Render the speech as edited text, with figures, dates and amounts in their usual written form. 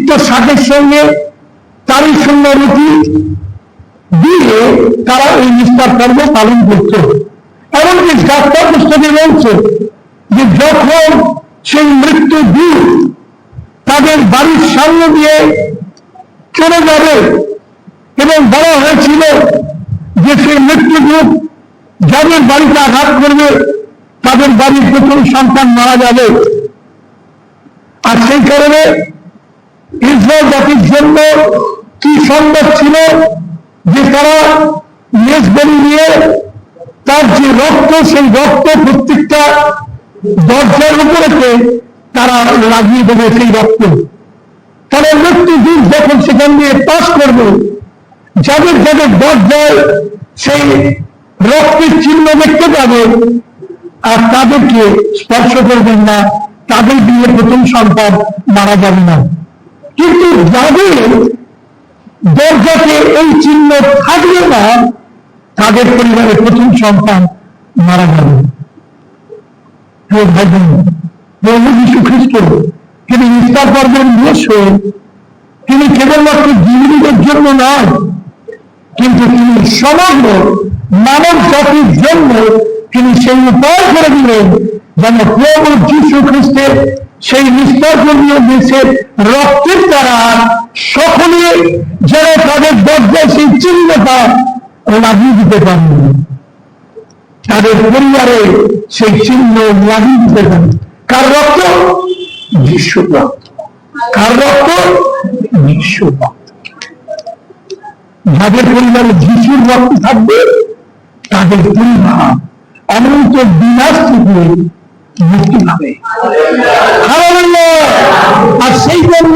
সিদ্ধ শাকের সঙ্গে তারই সঙ্গে রুটি দিয়ে তারা এই নিস্তার পর্ব পালন করত। এমনকি যাত্রা পুস্তকে বলছে যে যখন সেই মৃত্যু দূত তাদের বাড়ির সামনে দিয়ে চলে যাবে এবং বলা হয়েছিল যে সেই মৃত্যু দূত যাদের বাড়িতে আঘাত করবে তাদের বাড়ির প্রথম সন্তান মারা যাবে। আর সেই কারণে ইসরায়েল জাতির জন্য কি সম্ভব ছিল যে তারা মেজবানি নিয়ে তার যে রক্ত সেই রক্ত প্রত্যেকটা দরজার উপরেতে তারা লাগিয়ে দেবে সেই রক্ত। তারা মৃত্যু দূত যখন সেখান দিয়ে পাস করবে যাদের যাদের দরজায় সেই রক্তের চিহ্ন দেখতে পাবে আর তাদেরকে স্পর্শ করবেন না, তাদের দিয়ে প্রথম সন্তান মারা যাবে না। কিন্তু যাদের দরজাতে এই চিহ্ন থাকবে না তাদের পরিবারের প্রথম সন্তান মারা যাবে। প্রভু যীশু খ্রিস্ট তিনি ইস্টার পর্বের নিঃস্ব, তিনি কেবলমাত্র জীবিতদের জন্য নয় কিন্তু তিনি সমগ্র মানব জাতির জন্য তিনি সেই উপায় করে দিলেন যেন প্রভু যীশু খ্রিস্টের সেই নিষ্পার্জনীয় দেশের রক্তের দ্বারা সকলে যেন তাদের দরজায় সেই চিহ্নটা লাগিয়ে দিতে পারেন, তাদের পরিবারে সেই চিহ্ন লাগিয়ে দিতে পারেন। কার রক্ত? যিশুর রক্ত। কার রক্ত? যিশুর রক্ত। যাদের পরিবারে যিশুর রক্ত থাকবে তাদের পরিবার অনন্ত বিনাশ থেকে মুক্তি পাবে। আর সেই জন্য